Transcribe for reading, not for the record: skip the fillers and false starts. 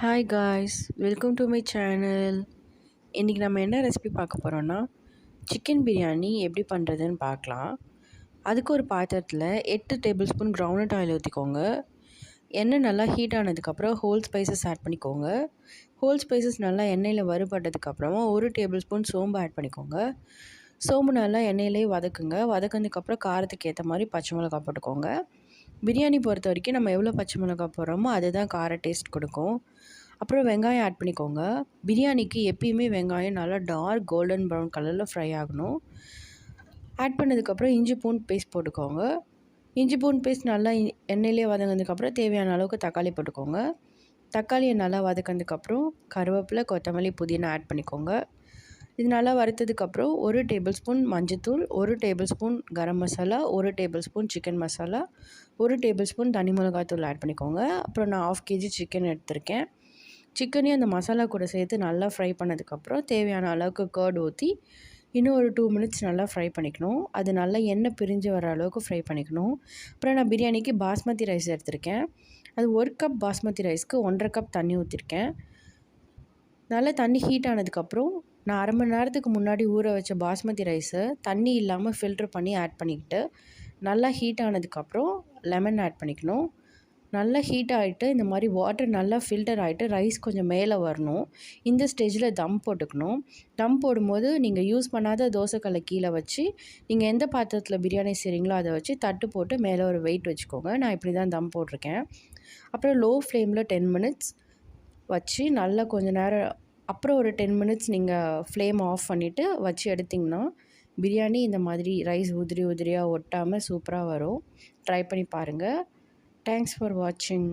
Hi guys, welcome to my channel. இன்றைக்கி நம்ம என்ன ரெசிபி பார்க்க போகிறோன்னா, சிக்கன் பிரியாணி எப்படி பண்ணுறதுன்னு பார்க்கலாம். அதுக்கு ஒரு பாத்திரத்தில் 8 டேபிள் ஸ்பூன் கிரவுண்ட்நட் ஆயில் ஊற்றிக்கோங்க. எண்ணெய் நல்லா ஹீட் ஆனதுக்கப்புறம் ஹோல் ஸ்பைசஸ் ஆட் பண்ணிக்கோங்க. ஹோல் ஸ்பைசஸ் நல்லா எண்ணெயில் வறுபட்டதுக்கப்புறமா 1 டேபிள் ஸ்பூன் சோம்பு ஆட் பண்ணிக்கோங்க. சோம்பு நல்லா எண்ணெயிலே வதக்குங்க. வதக்கினதுக்கப்புறம் காரத்துக்கு ஏற்ற மாதிரி பச்சை மிளகா போட்டுக்கோங்க. பிரியாணி பொறுத்த வரைக்கும் நம்ம எவ்வளோ பச்சை மிளகா போடுறோமோ அதுதான் கார டேஸ்ட் கொடுக்கும். அப்புறம் வெங்காயம் ஆட் பண்ணிக்கோங்க. பிரியாணிக்கு எப்பயுமே வெங்காயம் நல்லா டார்க் கோல்டன் ப்ரௌன் கலரில் ஃப்ரை ஆகணும். ஆட் பண்ணதுக்கப்புறம் இஞ்சி பூண்டு பேஸ்ட் போட்டுக்கோங்க. இஞ்சி பூண்டு பேஸ்ட் நல்லா எண்ணெயிலே வதங்கினதுக்கப்புறம் தேவையான அளவுக்கு தக்காளி போட்டுக்கோங்க. தக்காளியை நல்லா வதக்கினதுக்கப்புறம் கருவேப்பிலை, கொத்தமல்லி, புதினா ஆட் பண்ணிக்கோங்க. இது நல்லா வறுத்ததுக்கப்புறம் 1 டேபிள் ஸ்பூன் மஞ்சத்தூள், 1 table spoon garam masala, 1 table spoon chicken masala, 1 table spoon தனி மிளகாத்தூள் ஆட் பண்ணிக்கோங்க. அப்புறம் நான் 1/2 kg சிக்கன் எடுத்திருக்கேன். சிக்கனையும் அந்த மசாலா கூட சேர்த்து நல்லா ஃப்ரை பண்ணதுக்கப்புறம் தேவையான அளவுக்கு கர்ட் ஊற்றி இன்னும் ஒரு 2 மினிட்ஸ் நல்லா ஃப்ரை பண்ணிக்கணும். அது நல்லா எண்ணெய் பிரிஞ்சு வர அளவுக்கு ஃப்ரை பண்ணிக்கணும். அப்புறம் நான் பிரியாணிக்கு பாஸ்மதி ரைஸ் எடுத்திருக்கேன். அது 1 கப் பாஸ்மதி ரைஸ்க்கு 1.5 கப் தண்ணி ஊற்றிருக்கேன். நல்லா தண்ணி ஹீட் ஆனதுக்கப்புறம் நான் 1/2 மணி நேரத்துக்கு முன்னாடி ஊற வச்ச பாஸ்மதி ரைஸை தண்ணி இல்லாமல் ஃபில்ட்ரு பண்ணி ஆட் பண்ணிக்கிட்டு நல்லா ஹீட் ஆனதுக்கப்புறம் லெமன் ஆட் பண்ணிக்கணும். நல்லா ஹீட் ஆகிட்டு இந்த மாதிரி வாட்டர் நல்லா ஃபில்டர் ஆகிட்டு ரைஸ் கொஞ்சம் மேலே வரணும். இந்த ஸ்டேஜில் தம் போட்டுக்கணும். தம் போடும்போது நீங்கள் யூஸ் பண்ணாத தோசைக்கல்லை கீழே வச்சு நீங்கள் எந்த பாத்திரத்தில் பிரியாணி செய்கிறீங்களோ அதை வச்சு தட்டு போட்டு மேலே ஒரு வெயிட் வச்சுக்கோங்க. நான் இப்படி தான் தம் போட்டிருக்கேன். அப்புறம் லோ ஃப்ளேமில் 10 மினிட்ஸ் வச்சு நல்லா கொஞ்சம் நேரம் அப்புறம் ஒரு 10 மினிட்ஸ் நீங்கள் ஃப்ளேம் ஆஃப் பண்ணிவிட்டு வச்சு எடுத்திங்கன்னா பிரியாணி இந்த மாதிரி ரைஸ் உதிரியாக ஒட்டாமல் சூப்பராக வரும். ட்ரை பண்ணி பாருங்கள். தேங்க்ஸ் ஃபார் வாட்சிங்.